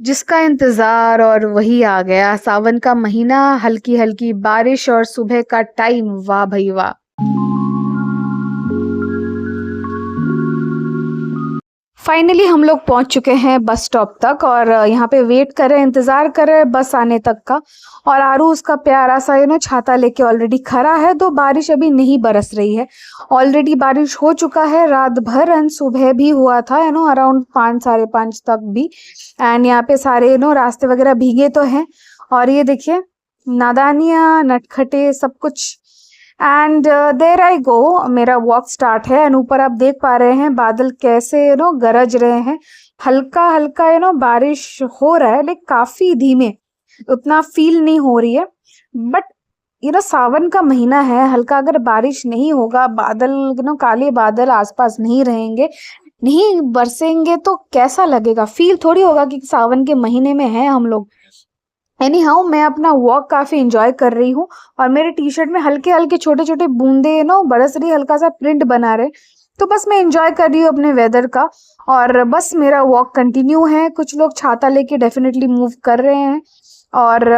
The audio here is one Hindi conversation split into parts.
जिसका इंतजार और वही आ गया, सावन का महीना, हल्की हल्की बारिश और सुबह का टाइम, वाह भाई वाह। फाइनली हम लोग पहुंच चुके हैं बस स्टॉप तक और यहाँ पे वेट कर रहे हैं, इंतजार कर रहे हैं बस आने तक का। और आरू उसका प्यारा सा छाता लेके ऑलरेडी खड़ा है, तो बारिश अभी नहीं बरस रही है। ऑलरेडी बारिश हो चुका है रात भर एंड सुबह भी हुआ था अराउंड 5 साढ़े 5 तक भी। एंड यहाँ पे सारे रास्ते वगैरह भीगे तो हैं। और ये देखिए नादानियाँ नटखटे सब कुछ। एंड देयर आई गो, मेरा वॉक स्टार्ट है। एंड ऊपर आप देख पा रहे हैं बादल कैसे गरज रहे हैं। हल्का हल्का बारिश हो रहा है, लेकिन काफी धीमे, उतना फील नहीं हो रही है। बट सावन का महीना है, हल्का अगर बारिश नहीं होगा, बादल काले बादल आसपास नहीं रहेंगे, नहीं बरसेंगे, तो कैसा लगेगा? फील थोड़ी होगा कि सावन के महीने में है हम लोग। एनी हाउ मैं अपना वॉक काफी इंजॉय कर रही हूँ। और मेरे टी शर्ट में हल्के हल्के छोटे छोटे बूंदे बरस रही, हल्का सा प्रिंट बना रहे। तो बस मैं इंजॉय कर रही हूँ अपने वेदर का। और बस मेरा वॉक कंटिन्यू है। कुछ लोग छाता लेके डेफिनेटली मूव कर रहे हैं। और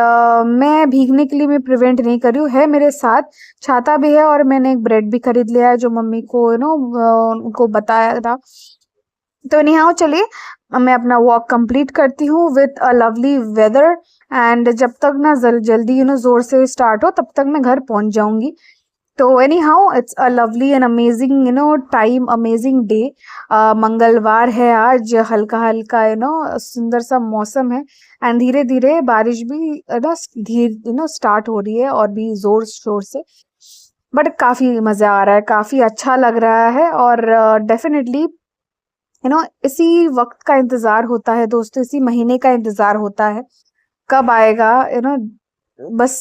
मैं भीगने के लिए मैं प्रिवेंट नहीं कर रही हूँ, है मेरे साथ छाता भी है। और मैंने एक ब्रेड भी खरीद लिया है जो मम्मी को उनको बताया था। तो एनीहाउ चलिए मैं अपना वॉक कंप्लीट करती हूँ with a lovely weather. And जब तक ना जल्दी जोर से स्टार्ट हो, तब तक मैं घर पहुंच जाऊंगी। तो any how it's a lovely and amazing time, amazing day. मंगलवार है आज, हल्का हल्का सुंदर सा मौसम है। एंड धीरे धीरे बारिश भी धीरे स्टार्ट हो रही है और भी जोर शोर से। बट काफी मजा आ रहा है, काफी अच्छा लग रहा है। और डेफिनेटली इसी वक्त का इंतजार होता है दोस्तों, इसी महीने का इंतजार होता है कब आएगा। बस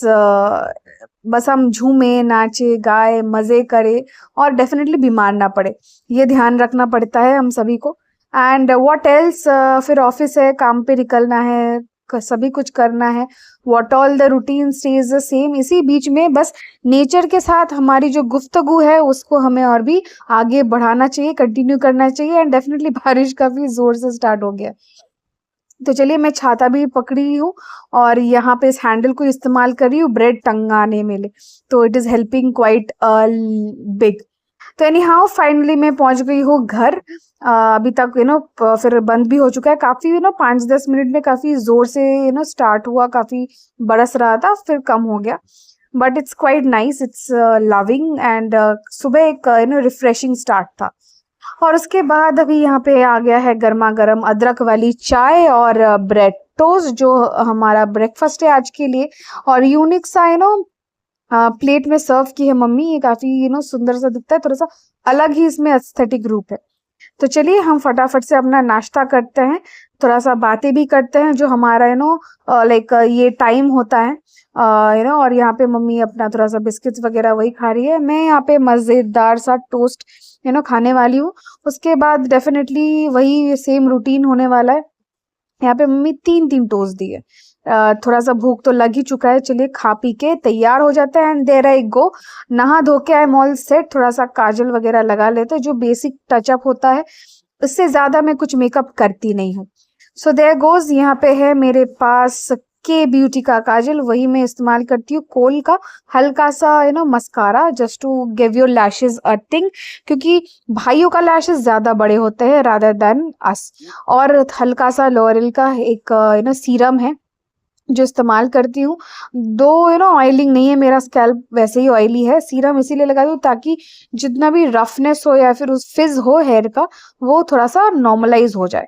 बस हम झूमे नाचे गाए मजे करें और डेफिनेटली बीमार ना पड़े, ये ध्यान रखना पड़ता है हम सभी को। एंड व्हाट एल्स, फिर ऑफिस है, काम पे निकलना है, सभी कुछ करना है। What all the routine stage the same. इसी बीच में बस नेचर के साथ हमारी जो गुफ्तगू है उसको हमें और भी आगे बढ़ाना चाहिए, कंटिन्यू करना चाहिए। एंड डेफिनेटली बारिश काफी जोर से स्टार्ट हो गया। तो चलिए मैं छाता भी पकड़ी हूँ और यहाँ पे इस हैंडल को इस्तेमाल कर रही हूँ ब्रेड टंगाने में ले। तो it is helping quite big. तो एनी हाउ फाइनली मैं पहुंच गई हूँ घर। अभी तक फिर बंद भी हो चुका है काफी 5-10 मिनट में काफी जोर से स्टार्ट हुआ, काफी बरस रहा था, फिर कम हो गया। But it's quite nice, it's loving. And सुबह एक रिफ्रेशिंग स्टार्ट था। और उसके बाद अभी यहाँ पे आ गया है गर्मा गर्म अदरक वाली चाय और ब्रेड टोस्ट, जो हमारा ब्रेकफास्ट है आज के लिए। और यूनिक सा प्लेट में सर्व की है मम्मी। ये काफी सुंदर सा दिखता है, थोड़ा सा अलग ही इसमें एस्थेटिक रूप है। तो चलिए हम फटाफट से अपना नाश्ता करते हैं, थोड़ा सा बातें भी करते हैं, जो हमारा लाइक ये टाइम होता है और यहाँ पे मम्मी अपना थोड़ा सा बिस्किट्स वगैरह वही खा रही है, मैं यहाँ पे मजेदार सा टोस्ट खाने वाली हूँ। उसके बाद डेफिनेटली वही सेम रूटीन होने वाला है। यहाँ पे मम्मी 3 टोस्ट दी है। थोड़ा सा भूख तो लग ही चुका है, चलिए खा पी के तैयार हो जाते हैं। एंड देयर आई गो, नहा धो के आई एम ऑल सेट। थोड़ा सा काजल वगैरह लगा लेते हैं, जो बेसिक टचअप होता है, इससे ज्यादा मैं कुछ मेकअप करती नहीं हूँ। सो देयर गोज, यहाँ पे है मेरे पास के ब्यूटी का काजल, वही मैं इस्तेमाल करती हूँ। कोल का हल्का सा mascara, just to give your lashes a thing, क्योंकि भाइयों का लैशेज ज्यादा बड़े होते हैं रादर देन अस। और हल्का सा लॉरियल का एक सीरम है जो इस्तेमाल करती हूँ। दो ऑयलिंग नहीं है, मेरा स्कैल्प वैसे ही ऑयली है। सीरम इसीलिए लगाती हूँ ताकि जितना भी रफनेस हो या फिर उस फिज हो हेयर का, वो थोड़ा सा नॉर्मलाइज हो जाए।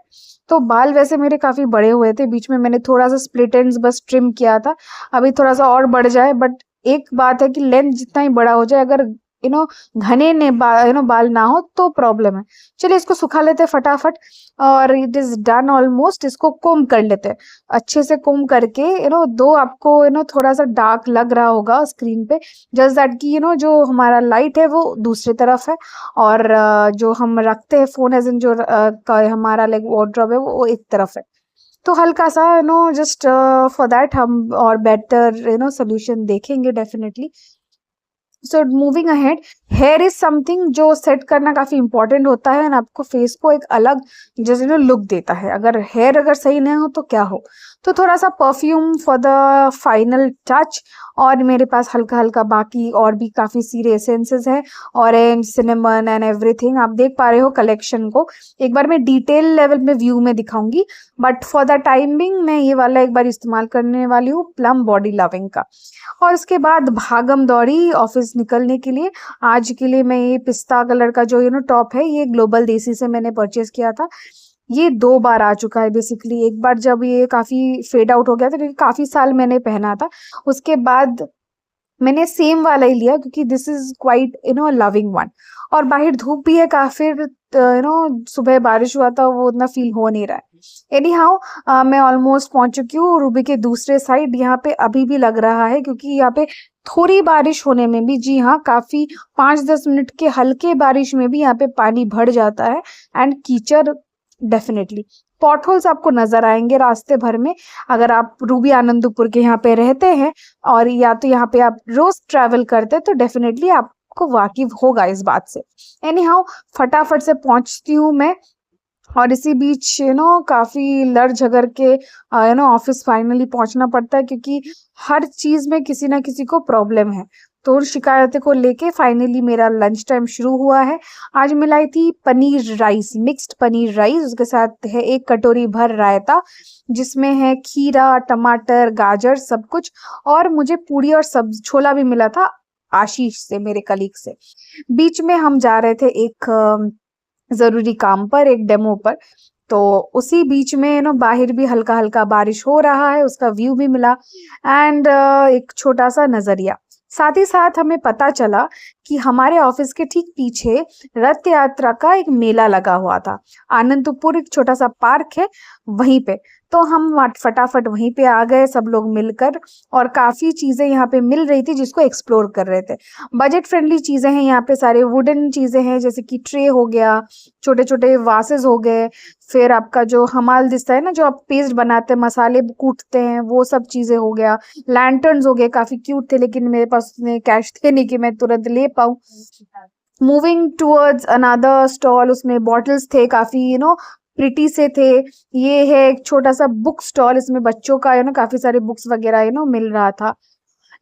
तो बाल वैसे मेरे काफी बड़े हुए थे, बीच में मैंने थोड़ा सा स्प्लिट एंड्स बस ट्रिम किया था, अभी थोड़ा सा और बढ़ जाए। बट एक बात है कि लेंथ जितना ही बड़ा हो जाए, अगर घने ने बाल ना हो तो प्रॉब्लम है। चलिए इसको सुखा लेते हैं फटाफट। और इट इज डन ऑलमोस्ट। इसको कोम कर लेते हैं अच्छे से। कोम करके दो आपको थोड़ा सा डार्क लग रहा होगा स्क्रीन पे, जस्ट दैट कि जो हमारा लाइट है वो दूसरी तरफ है, और जो हम रखते हैं फोन एज इन जो हमारा लाइक वार्डरोब है वो एक तरफ है। तो हल्का सा जस्ट फॉर दैट हम और बेटर सोल्यूशन देखेंगे definitely. So moving ahead, here is something जो सेट करना काफी इंपॉर्टेंट होता है, एंड आपको फेस को एक अलग जैसे ना लुक देता है। अगर हेयर अगर सही नहीं हो तो क्या हो। तो थोड़ा सा perfume for the final touch. और मेरे पास हल्का हल्का बाकी और भी काफी सारे एसेंसेस हैं, ऑरेंज, सिनेमन एंड एवरीथिंग। आप देख पा रहे हो कलेक्शन को। एक बार मैं डिटेल लेवल में व्यू में दिखाऊंगी, बट फॉर द टाइमिंग मैं ये वाला एक बार इस्तेमाल करने वाली हूँ, प्लम बॉडी लविंग का। और उसके बाद भागम दौड़ी ऑफिस निकलने के लिए। आज के लिए मैं ये पिस्ता कलर का जो टॉप है, ये ग्लोबल देसी से मैंने परचेज किया था। ये 2 बार आ चुका है बेसिकली। एक बार जब ये काफी फेड आउट हो गया था, क्योंकि काफी साल मैंने पहना था। उसके बाद मैंने सेम वाला ही लिया, क्योंकि this is quite loving one. और बाहर धूप भी है काफी, सुबह बारिश हुआ था, वो उतना फील हो नहीं रहा है। एनी हाउ मैं ऑलमोस्ट पहुंच चुकी हूँ रूबी के दूसरे साइड। यहाँ पे अभी भी लग रहा है, क्योंकि यहाँ पे थोड़ी बारिश होने में भी, जी हाँ, काफी 5-10 मिनट के हल्के बारिश में भी यहाँ पे पानी भर जाता है। एंड कीचड़ डेफिनेटली, पॉट होल्स आपको नजर आएंगे रास्ते भर में। अगर आप रूबी आनंदपुर के यहाँ पे रहते हैं, और या तो यहाँ पे आप रोज ट्रैवल करते हैं, तो डेफिनेटली आपको वाकिफ होगा इस बात से। एनी हाउ फटाफट से पहुंचती हूँ मैं। और इसी बीच काफी लड़ झगड़ के ऑफिस फाइनली पहुंचना पड़ता है, क्योंकि हर चीज में किसी ना किसी को प्रॉब्लम है। तो उन शिकायतों को लेके फाइनली मेरा लंच टाइम शुरू हुआ है। आज मैं लाई थी paneer rice, mixed paneer rice. उसके साथ है 1 कटोरी भर रायता, जिसमें है खीरा, टमाटर, गाजर, सब कुछ। और मुझे पूरी और सब छोला भी मिला था आशीष से, मेरे कलीग से। बीच में हम जा रहे थे एक जरूरी काम पर, एक डेमो पर। तो उसी बीच में बाहर भी हल्का हल्का बारिश हो रहा है, उसका व्यू भी मिला। एंड एक छोटा सा नजरिया। साथ ही साथ हमें पता चला कि हमारे ऑफिस के ठीक पीछे रथ यात्रा का एक मेला लगा हुआ था। आनंदपुर एक छोटा सा पार्क है वहीं पे। तो हम फटाफट वहीं पे आ गए सब लोग मिलकर। और काफी चीजें यहाँ पे मिल रही थी जिसको एक्सप्लोर कर रहे थे। बजट फ्रेंडली चीजें हैं यहाँ पे, सारे वुडन चीजें हैं, जैसे कि ट्रे हो गया, छोटे छोटे वासेस हो गए। फिर आपका जो हमाल दिसता है ना, जो आप पेस्ट बनाते हैं, मसाले कूटते हैं, वो सब चीजें हो गया। लैंटर्न्स हो गए, काफी क्यूट थे, लेकिन मेरे पास उतने कैश थे नहीं कि मैं तुरंत ले पाऊँ। मूविंग टूवर्ड्स अनदर स्टॉल, उसमें बॉटल्स थे, काफी प्रिटी से थे। ये है एक छोटा सा बुक स्टॉल, इसमें बच्चों का काफी सारे बुक्स वगैरह मिल रहा था।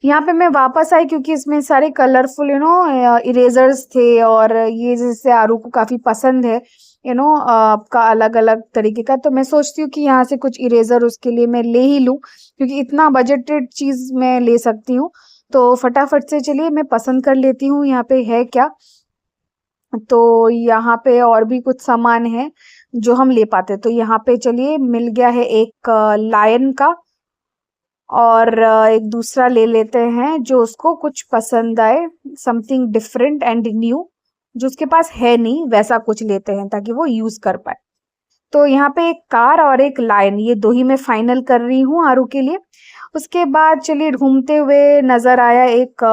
यहाँ पे मैं वापस आई, क्योंकि इसमें सारे कलरफुल इरेजर्स थे, और ये जैसे आरू को काफी पसंद है आपका अलग अलग तरीके का। तो मैं सोचती हूँ कि यहाँ से कुछ इरेजर उसके लिए मैं ले ही लूँ, क्योंकि इतना बजटेड चीज मैं ले सकती हूँ। तो फटाफट से चलिए मैं पसंद कर लेती हूँ यहाँ पे है क्या। तो यहाँ पे और भी कुछ सामान है जो हम ले पाते। तो यहाँ पे चलिए मिल गया है एक लायन का, और एक दूसरा ले लेते हैं जो उसको कुछ पसंद आए, समथिंग डिफरेंट एंड न्यू, जो उसके पास है नहीं वैसा कुछ लेते हैं ताकि वो यूज कर पाए। तो यहाँ पे एक कार और एक लायन, ये 2 ही मैं फाइनल कर रही हूँ आरू के लिए। उसके बाद चलिए घूमते हुए नजर आया एक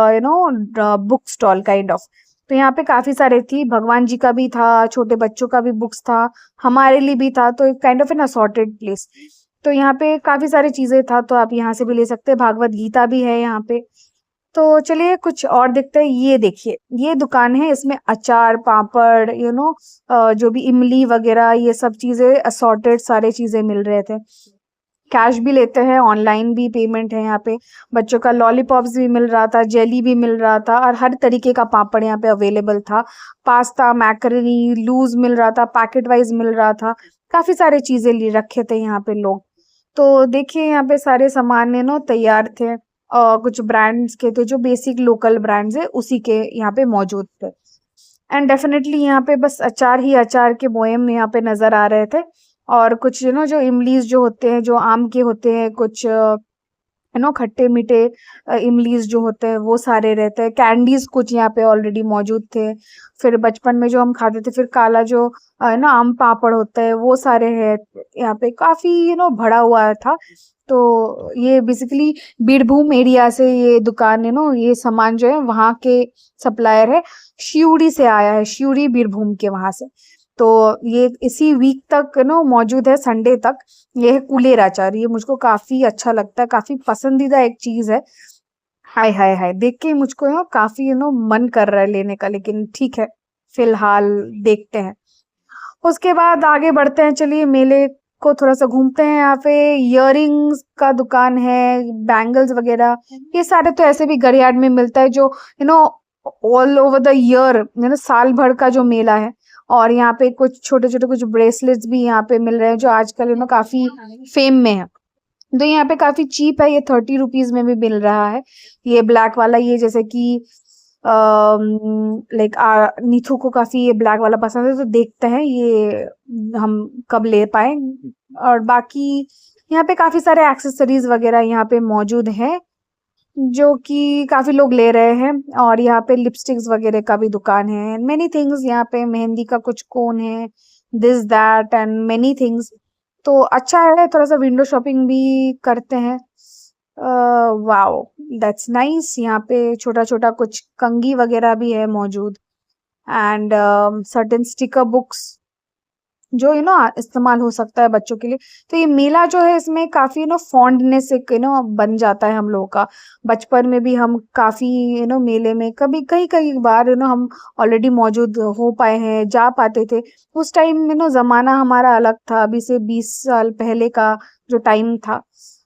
बुक स्टॉल काइंड ऑफ। तो यहाँ पे काफी सारे थी, भगवान जी का भी था, छोटे बच्चों का भी बुक्स था, हमारे लिए भी था। तो एक kind of an assorted place. तो यहाँ पे काफी सारी चीजें था, तो आप यहाँ से भी ले सकते हैं। भागवत गीता भी है यहाँ पे। तो चलिए कुछ और देखते हैं। ये देखिए, ये दुकान है, इसमें अचार, पापड़, जो भी इमली वगैरह, ये सब चीजें असॉर्टेड सारे चीजें मिल रहे थे। कैश भी लेते हैं, ऑनलाइन भी पेमेंट है यहाँ पे। बच्चों का लॉलीपॉप्स भी मिल रहा था, जेली भी मिल रहा था, और हर तरीके का पापड़ यहाँ पे अवेलेबल था। पास्ता, मैकरनी लूज मिल रहा था, पैकेट वाइज मिल रहा था। काफी सारे चीजें ले रखे थे यहाँ पे लोग। तो देखिए यहाँ पे सारे सामान तैयार थे, और कुछ ब्रांड्स के थे जो बेसिक लोकल ब्रांड्स है उसी के यहाँ पे मौजूद थे। एंड डेफिनेटली यहाँ पे बस अचार ही अचार के बोयम यहाँ पे नजर आ रहे थे। और कुछ जो इमलीज जो होते हैं, जो आम के होते हैं, कुछ खट्टे मीठे इमलीज जो होते हैं वो सारे रहते हैं। कैंडीज कुछ यहाँ पे ऑलरेडी मौजूद थे। फिर बचपन में जो हम खाते थे, फिर काला जो आम पापड़ होता है, वो सारे है यहाँ पे। काफी भरा हुआ था। तो ये बेसिकली बीरभूम एरिया से ये दुकान ये सामान जो है वहाँ के सप्लायर है, शिवड़ी से आया है, शिवड़ी बीरभूम के वहां से। तो ये इसी वीक तक मौजूद है, संडे तक। ये है कुलेर अचार, ये मुझको काफी अच्छा लगता है, काफी पसंदीदा एक चीज है। हाय हाय हाय, देख के ही मुझको काफी मन कर रहा है लेने का, लेकिन ठीक है, फिलहाल देखते हैं। उसके बाद आगे बढ़ते हैं, चलिए मेले को थोड़ा सा घूमते हैं। यहाँ पे इयररिंग्स का दुकान है, बैंगल्स वगैरह, ये सारे तो ऐसे भी गढ़ियाड में मिलता है, जो know all over the year, साल भर का जो मेला है। और यहाँ पे कुछ छोटे छोटे कुछ ब्रेसलेट्स भी यहाँ पे मिल रहे हैं, जो आजकल काफी फेम में है। तो यहाँ पे काफी चीप है, ये 30 रुपीज में भी मिल रहा है। ये ब्लैक वाला, ये जैसे कि लाइक नीथू को काफी ये ब्लैक वाला पसंद है, तो देखते हैं ये हम कब ले पाए। और बाकी यहाँ पे काफी सारे एक्सेसरीज वगैरह यहाँ पे मौजूद हैं, जो कि काफी लोग ले रहे हैं। और यहाँ पे लिपस्टिक्स वगैरह का भी दुकान है, मेनी थिंग्स। यहाँ पे मेहंदी का कुछ कोन है, this that and many things. तो अच्छा है, थोड़ा सा विंडो शॉपिंग भी करते हैं। Wow, that's nice. यहाँ पे छोटा छोटा कुछ कंघी वगैरह भी है मौजूद, एंड सर्टेन स्टिकर बुक्स, जो इस्तेमाल हो सकता है बच्चों के लिए। तो ये मेला जो है, इसमें काफी फॉन्डनेस एक बन जाता है हम लोगों का। बचपन में भी हम काफी मेले में कभी कई कई बार हम ऑलरेडी मौजूद हो पाए हैं, जा पाते थे। उस टाइम जमाना हमारा अलग था, अभी से 20 साल पहले का जो टाइम था।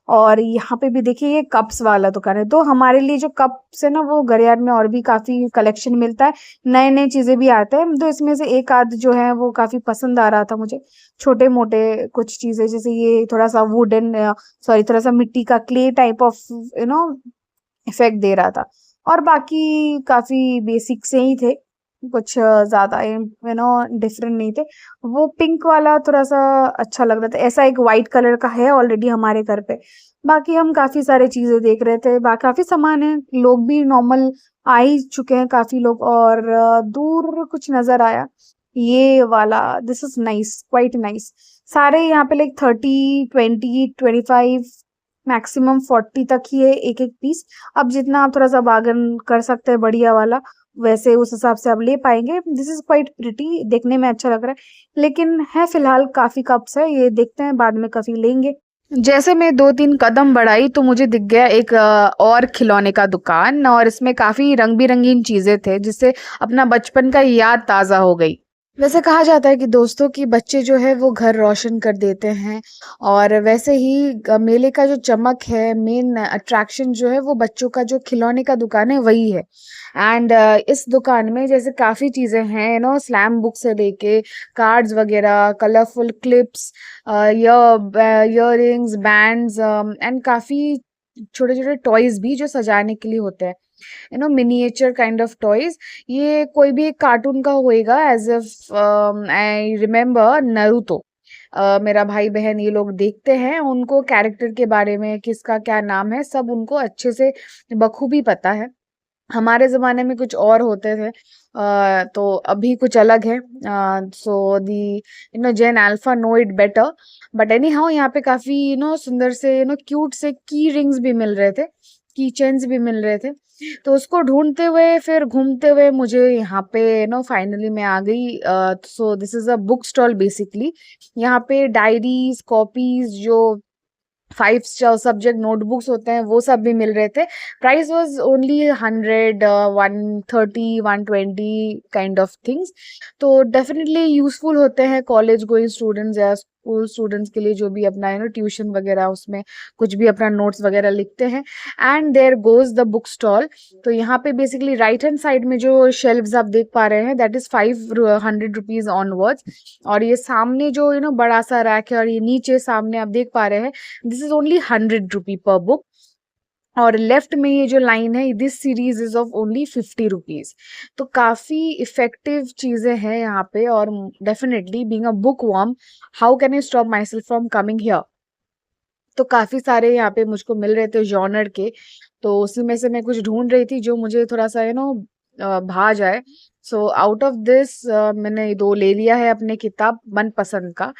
और यहाँ पे भी देखिए, ये कप्स वाला दुकान है, तो हमारे लिए जो कप्स है ना, वो गलियार में और भी काफी कलेक्शन मिलता है, नए नए चीजें भी आते हैं। तो इसमें से एक आध जो है वो काफी पसंद आ रहा था मुझे, छोटे मोटे कुछ चीजें, जैसे ये थोड़ा सा वुडन, सॉरी, थोड़ा सा मिट्टी का क्ले टाइप ऑफ इफेक्ट दे रहा था। और बाकी काफी बेसिक से ही थे, कुछ ज्यादा डिफरेंट नहीं थे। वो पिंक वाला थोड़ा सा अच्छा लग रहा था, ऐसा एक वाइट कलर का है ऑलरेडी हमारे घर पे। बाकी हम काफी सारे चीजें देख रहे थे, काफी सामान है, लोग भी नॉर्मल आ ही चुके हैं काफी लोग। और दूर कुछ नजर आया ये वाला, this is nice, quite nice. सारे यहाँ पे लाइक 30, 20, 25, मैक्सिमम 40 तक ही है एक एक पीस। अब जितना आप थोड़ा सा बार्गन कर सकते हैं बढ़िया वाला, वैसे उस हिसाब से आप ले पाएंगे। दिस इज क्वाइट प्रिटी, देखने में अच्छा लग रहा है, लेकिन है फिलहाल काफी कप्स है, ये देखते हैं बाद में काफी लेंगे। जैसे मैं 2-3 कदम बढ़ाई तो मुझे दिख गया एक और खिलौने का दुकान, और इसमें काफी रंग बिरंगीन चीजें थे, जिससे अपना बचपन का याद ताजा हो गई। वैसे कहा जाता है कि दोस्तों की बच्चे जो है वो घर रोशन कर देते हैं, और वैसे ही मेले का जो चमक है, मेन अट्रैक्शन जो है, वो बच्चों का जो खिलौने का दुकान है वही है। एंड इस दुकान में जैसे काफ़ी चीज़ें हैं, स्लैम बुक से लेके कार्ड्स वगैरह, colourful clips, earrings, bands, and काफ़ी छोटे छोटे टॉयज भी जो सजाने के लिए होते हैं, मिनिएचर काइंड ऑफ टॉयज। ये कोई भी एक कार्टून का होएगा, एज इफ आई रिमेम्बर नरूतो। मेरा भाई बहन ये लोग देखते हैं, उनको कैरेक्टर के बारे में, किसका क्या नाम है, सब उनको अच्छे से बखूबी पता है। हमारे ज़माने में कुछ और होते थे, तो अभी कुछ अलग है। So the Gen Alpha know it better, but anyhow यहाँ पे काफ़ी सुंदर से क्यूट से की रिंग्स भी मिल रहे थे, की चेन्स भी मिल रहे थे। तो उसको ढूंढते हुए, फिर घूमते हुए, मुझे यहाँ पे फाइनली मैं आ गई। So this is a book stall basically. यहाँ पे डायरीज, कॉपीज, जो 5 सब्जेक्ट नोटबुक्स होते हैं, वो सब भी मिल रहे थे। Price was only 100, 130, 120 kind of things. तो डेफिनेटली यूजफुल होते हैं कॉलेज गोइंग स्टूडेंट्स या स्कूल स्टूडेंट्स के लिए, जो भी अपना ट्यूशन वगैरह उसमें कुछ भी अपना नोट्स वगैरह लिखते हैं। And there goes the book stall. तो यहाँ पे बेसिकली राइट हैंड साइड में जो शेल्व्स आप देख पा रहे हैं, दैट इज 500 रुपीज ऑनवर्ड्स। और ये सामने जो बड़ा सा रैक है, और ये नीचे सामने आप देख पा रहे हैं, दिस इज ओनली 100 रुपी पर बुक। और लेफ्ट में ये जो लाइन है, this series is of only 50 rupees. तो काफी इफेक्टिव चीजें हैं यहाँ पे। और definitely being a book worm, how can I stop my self from coming here. तो काफी सारे यहाँ पे मुझको मिल रहे थे जॉनर के, तो उसी में से मैं कुछ ढूंढ रही थी जो मुझे थोड़ा सा भा जाए। सो आउट ऑफ दिस मैंने 2 ले लिया है अपने किताब मनपसंद का।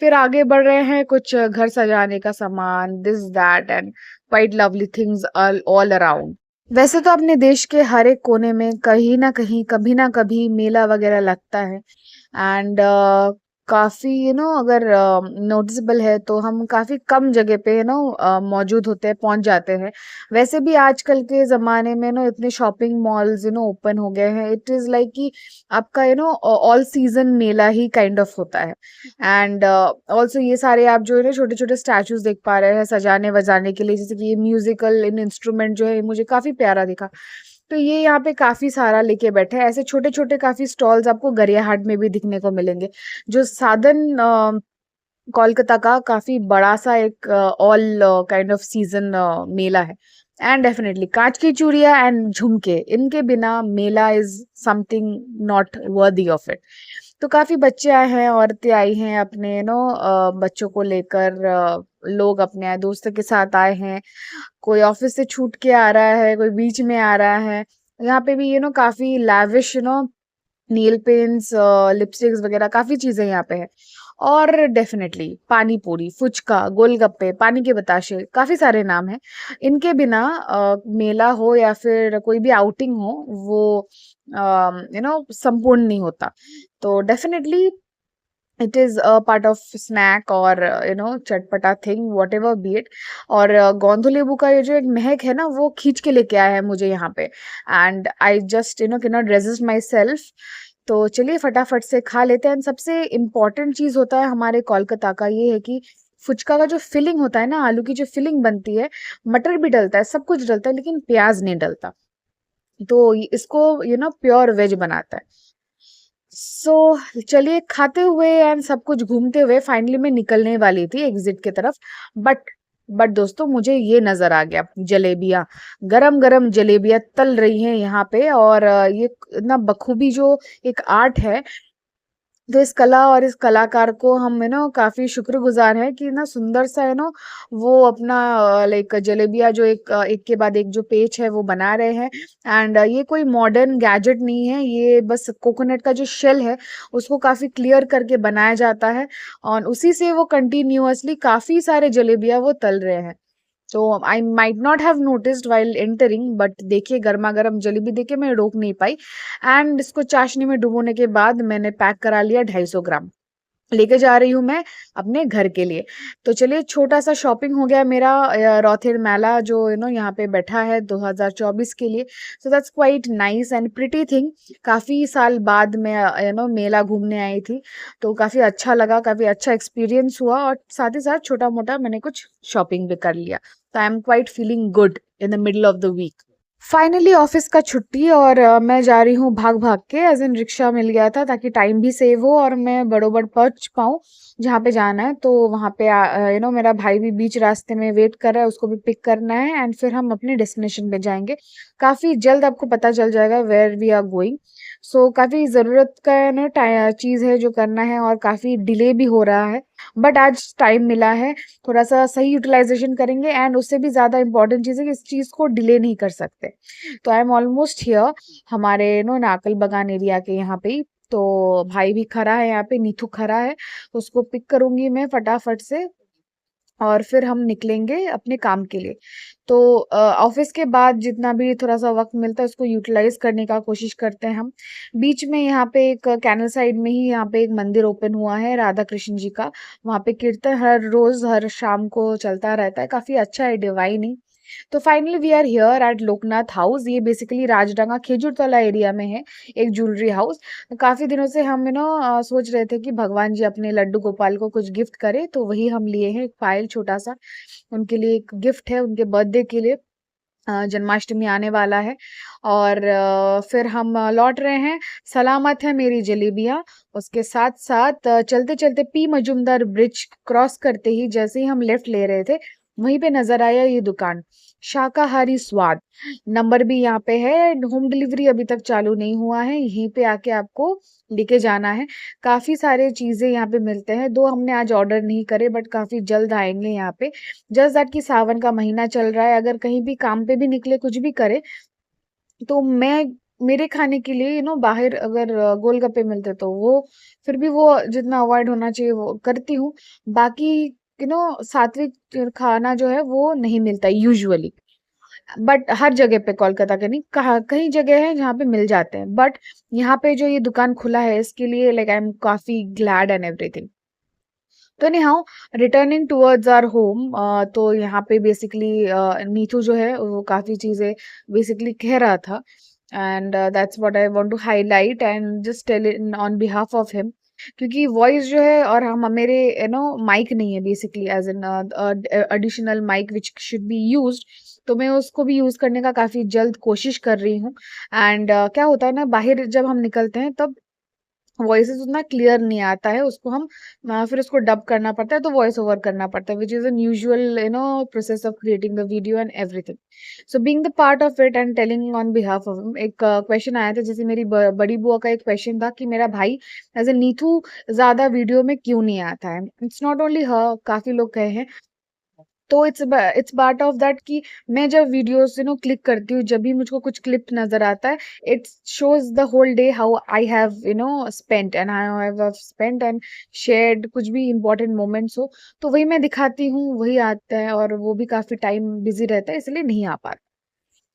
फिर आगे बढ़ रहे हैं, कुछ घर सजाने का सामान, this that and quite lovely things all around. वैसे तो अपने देश के हर एक कोने में कहीं ना कहीं, कभी ना कभी मेला वगैरह लगता है। एंड काफ़ी अगर नोटिसेबल है तो हम काफ़ी कम जगह पे मौजूद होते हैं, पहुँच जाते हैं। वैसे भी आजकल के ज़माने में इतने शॉपिंग मॉल्स ओपन हो गए हैं। इट इज़ लाइक कि आपका all season Mela he kind of होता है। एंड ऑल्सो ये सारे आप जो है ना छोटे-छोटे स्टैचूज़ देख पा रहे हैं सजाने-वजाने के लिए, जैसे कि ये म्यूज़िकल इंस्ट्रूमेंट जो है ये मुझे काफ़ी प्यारा दिखा। तो ये यहाँ पे काफ़ी सारा लेके बैठे हैं। ऐसे छोटे-छोटे काफ़ी स्टॉल्स आपको गरियाहाट में भी दिखने को मिलेंगे। जो साधन कोलकाता का काफ़ी बड़ा-सा एक ऑल काइंड ऑफ सीज़न मेला है। एंड डेफिनिटली काँच की चूड़ियाँ एंड झुमके, इनके बिना मेला is something not worthy of it. तो काफ़ी बच्चे आए हैं, औरतें आई हैं अपने बच्चों को लेकर, लोग अपने दोस्तों के साथ आए हैं। कोई ऑफिस से छूट के आ रहा है, कोई बीच में आ रहा है। यहाँ पे भी काफ़ी लैविश नेल पेंट्स, लिपस्टिक्स वगैरह काफ़ी चीज़ें यहाँ पे है। और डेफ़िनेटली पानी पूरी, फुचका, गोलगप्पे, पानी के बताशे, काफ़ी सारे नाम हैं। इनके बिना मेला हो या फिर कोई भी आउटिंग हो, वो संपूर्ण नहीं होता। तो definitely it is a part of snack और चटपटा थिंग व्हाटएवर बी इट। और गोंधुलेबू का ये जो एक महक है ना, वो खींच के लेके आया है मुझे यहाँ पे। And I just can not resist my self. तो चलिए फटाफट से खा लेते हैं। सबसे इम्पोर्टेंट चीज़ होता है हमारे कोलकाता का ये है कि फुचका का जो फिलिंग होता है ना, आलू की जो फिलिंग बनती है, मटर भी डलता है, सब कुछ डलता है, लेकिन प्याज नहीं डलता। तो इसको प्योर वेज बनाता है। सो चलिए खाते हुए एंड सब कुछ घूमते हुए फाइनली मैं निकलने वाली थी एग्जिट की तरफ। बट बट दोस्तों, मुझे ये नजर आ गया, जलेबियाँ, गरम गरम जलेबियाँ तल रही हैं यहाँ पे। और ये ना बखूबी जो एक आर्ट है, तो इस कला और इस कलाकार को हम काफ़ी शुक्रगुज़ार हैं कि ना सुंदर सा वो अपना लाइक जलेबिया जो एक के बाद एक जो पेच है वो बना रहे हैं। एंड ये कोई मॉडर्न गैजेट नहीं है, ये बस कोकोनट का जो शेल है उसको काफ़ी क्लियर करके बनाया जाता है, और उसी से वो कंटिन्यूअसली काफ़ी सारे जलेबिया वो तल रहे हैं। तो I might not have noticed while entering, but देखिए गर्मा गर्म जलेबी देखे मैं रोक नहीं पाई। एंड इसको चाशनी में डुबोने के बाद मैंने पैक करा लिया 250 ग्राम, लेके जा रही हूँ मैं अपने घर के लिए। तो चलिए छोटा सा शॉपिंग हो गया मेरा। रॉथेर मेला जो यहाँ पे बैठा है 2024 के लिए। So that's quite nice and pretty thing. काफ़ी साल बाद मैं मेला घूमने आई थी, तो काफ़ी अच्छा लगा, काफ़ी अच्छा एक्सपीरियंस हुआ, और साथ ही साथ छोटा मोटा मैंने कुछ शॉपिंग भी कर लिया। तो I am quite feeling good in the middle of the week. Finally office का छुट्टी, और मैं जा रही हूँ भाग भाग के, एज इन रिक्शा मिल गया था ताकि टाइम भी सेव हो और मैं बड़ोबड़ पहुँच पाऊँ जहाँ पे जाना है। तो वहाँ पे मेरा भाई भी बीच रास्ते में वेट कर रहा है, उसको भी पिक करना है, एंड फिर हम अपने डेस्टिनेशन पे जाएंगे। काफ़ी जल्द आपको पता चल जाएगा वेयर वी आर गोइंग। सो काफ़ी ज़रूरत का चीज़ है जो करना है, और काफ़ी डिले भी हो रहा है, बट आज टाइम मिला है, थोड़ा सा सही यूटिलाइजेशन करेंगे। एंड उससे भी ज़्यादा इंपॉर्टेंट चीज़ है कि इस चीज़ को डिले नहीं कर सकते। तो आई एम ऑलमोस्ट हियर, हमारे नाकल बगान एरिया के यहाँ पे ही। तो भाई भी खड़ा है यहाँ पे, नीथू खड़ा है, उसको पिक करूंगी मैं फटाफट से, और फिर हम निकलेंगे अपने काम के लिए। तो ऑफिस के बाद जितना भी थोड़ा सा वक्त मिलता है उसको यूटिलाइज करने का कोशिश करते हैं हम। बीच में यहाँ पे एक कैनल साइड में ही यहाँ पे एक मंदिर ओपन हुआ है राधा कृष्ण जी का। वहाँ पे कीर्तन हर रोज हर शाम को चलता रहता है, काफी अच्छा है, डिवाइन। तो finally we are here at Loknath house. ये बेसिकली राजडंगा खेजूरतला एरिया में है, एक ज्वेलरी हाउस। काफ़ी दिनों से हम सोच रहे थे कि भगवान जी अपने लड्डू गोपाल को कुछ गिफ्ट करें, तो वही हम लिए हैं एक पायल छोटा सा, उनके लिए एक गिफ्ट है उनके बर्थडे के लिए। जन्माष्टमी आने वाला है, और फिर हम लौट रहे हैं। सलामत है मेरी जलेबियाँ। उसके साथ साथ चलते चलते पी मजूमदार ब्रिज क्रॉस करते ही जैसे ही हम लेफ्ट ले रहे थे, वहीं पे नजर आया ये दुकान, शाकाहारी स्वाद। नंबर भी यहाँ पे है। होम डिलीवरी अभी तक चालू नहीं हुआ है, यहीं पे आके आपको लेके जाना है। काफ़ी सारे चीज़ें यहाँ पे मिलते हैं, दो हमने आज ऑर्डर नहीं करे, बट काफ़ी जल्द आएंगे यहाँ पे। जस्ट दैट कि सावन का महीना चल रहा है, अगर कहीं भी काम पे भी निकले, कुछ भी करे, तो मैं मेरे खाने के लिए बाहर अगर गोलगप्पे मिलते तो वो फिर भी वो जितना अवॉइड होना चाहिए वो करती हूँ। बाकी सात्विक खाना जो है वो नहीं मिलता यूजुअली। बट हर जगह पे कोलकाता के नहीं, कहा कई जगह है जहाँ पे मिल जाते हैं, बट यहाँ पे जो ये दुकान खुला है इसके लिए लाइक आई एम काफी ग्लैड एंड एवरीथिंग। तो anyhow, returning towards our home, तो यहाँ पे बेसिकली नीतू जो है वो काफ़ी चीज़ें बेसिकली कह रहा था, and that's what I want to highlight and just tell in on behalf of him. क्योंकि वॉइस जो है और हम मेरे माइक नहीं है basically as an additional mic which should be used, तो मैं उसको भी यूज़ करने का काफ़ी जल्द कोशिश कर रही हूँ। एंड क्या होता है ना, बाहर जब हम निकलते हैं तब वॉइसेस उतना क्लियर नहीं आता है, उसको हम फिर उसको डब करना पड़ता है, तो वॉइस ओवर करना पड़ता है, which is an usual process of creating the video and everything. So being the part of it and telling on behalf of, एक क्वेश्चन आया था, जैसे मेरी बड़ी बुआ का एक क्वेश्चन था कि मेरा भाई एज ए नीतू ज़्यादा वीडियो में क्यों नहीं आता है। इट्स नॉट ओनली हर, काफ़ी लोग कहे हैं। तो इट्स पार्ट ऑफ दैट कि मैं जब वीडियोस क्लिक करती हूँ, जब भी मुझको कुछ क्लिप नजर आता है, it shows the whole day how I have spent and I have spent and shared कुछ भी इंपॉर्टेंट मोमेंट्स हो, तो वही मैं दिखाती हूँ, वही आता है, और वो भी काफी टाइम बिजी रहता है, इसलिए नहीं आ पाता।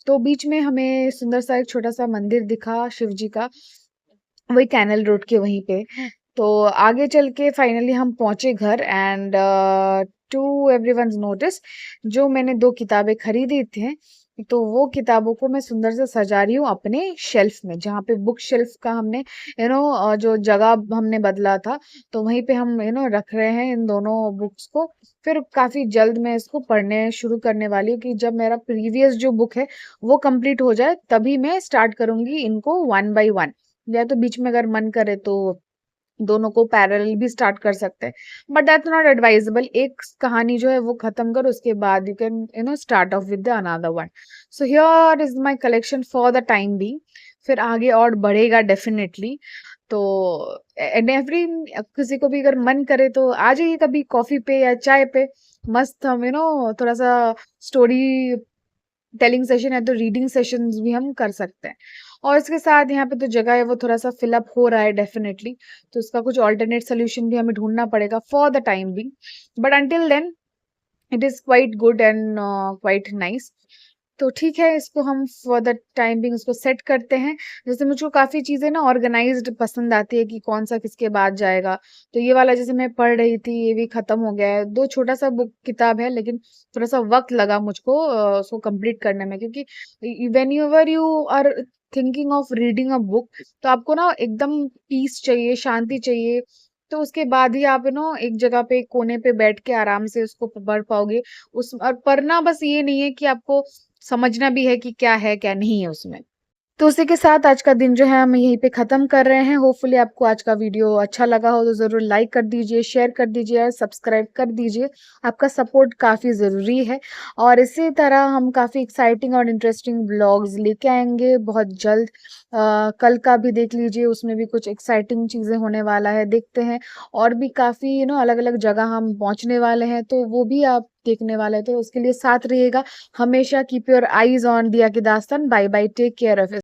तो बीच में हमें सुंदर सा एक छोटा सा मंदिर दिखा शिव जी का, वही कैनल रोड के वहीं पे। तो आगे चल के फाइनली हम पहुंचे घर, एंड टू एवरीवन्स नोटिस, जो मैंने 2 किताबें खरीदी थी, तो वो किताबों को मैं सुंदर से सजा रही हूँ अपने शेल्फ में, जहाँ पे बुक शेल्फ का हमने जो जगह हमने बदला था, तो वहीं पे हम रख रहे हैं इन दोनों बुक्स को। फिर काफी जल्द मैं इसको पढ़ने शुरू करने वाली हूँ, कि जब मेरा प्रीवियस जो बुक है वो कंप्लीट हो जाए तभी मैं स्टार्ट करूंगी इनको वन बाय वन, या तो बीच में अगर मन करे तो दोनों को पैरेलल भी स्टार्ट कर सकते हैं, बट दैट्स नॉट एडवाइजेबल। एक कहानी जो है वो खत्म करो, उसके बाद you can start off with the another one. So here is my collection for the time be, फिर आगे और बढ़ेगा डेफिनेटली। तो एंड एवरी, किसी को भी अगर मन करे तो आ जाइए कभी कॉफी पे या चाय पे, मस्त हम थोड़ा सा स्टोरी टेलिंग सेशन है तो रीडिंग सेशंस भी हम कर सकते हैं। और इसके साथ यहाँ पे तो जगह है वो थोड़ा सा फिलअप हो रहा है डेफिनेटली, तो इसका कुछ ऑल्टरनेट सोल्यूशन भी हमें ढूंढना पड़ेगा for the time being, but until then it is quite good and quite nice. तो ठीक है, इसको हम फॉर द टाइम बिंग इसको सेट करते हैं। जैसे मुझको काफ़ी चीज़ें ना ऑर्गेनाइज्ड पसंद आती है कि कौन सा किसके बाद जाएगा, तो ये वाला जैसे मैं पढ़ रही थी ये भी ख़त्म हो गया है। 2 छोटा सा बुक किताब है, लेकिन थोड़ा-सा वक़्त लगा मुझको उसको कंप्लीट करने में, क्योंकि whenever you are thinking of reading a book, तो आपको ना एकदम पीस चाहिए, शांति चाहिए। तो उसके बाद ही आप एक जगह पे एक कोने पे बैठ के आराम से उसको पढ़ पाओगे। उस और पढ़ना बस ये नहीं है कि आपको समझना भी है कि क्या है, क्या नहीं है उसमें। तो उसी के साथ आज का दिन जो है हम यहीं पे ख़त्म कर रहे हैं। होपफुली आपको आज का वीडियो अच्छा लगा हो तो ज़रूर लाइक कर दीजिए, शेयर कर दीजिए और सब्सक्राइब कर दीजिए। आपका सपोर्ट काफ़ी ज़रूरी है, और इसी तरह हम काफ़ी एक्साइटिंग और इंटरेस्टिंग व्लॉग्स लेके आएँगे बहुत जल्द। कल का भी देख लीजिए, उसमें भी कुछ एक्साइटिंग चीज़ें होने वाला है, देखते हैं। और भी काफ़ी अलग-अलग जगह हम पहुँचने वाले हैं, तो वो भी आप देखने वाले हैं। तो उसके लिए साथ रहिएगा हमेशा। कीप योर आईज़ ऑन दिया की दास्तान। Bye bye, take care of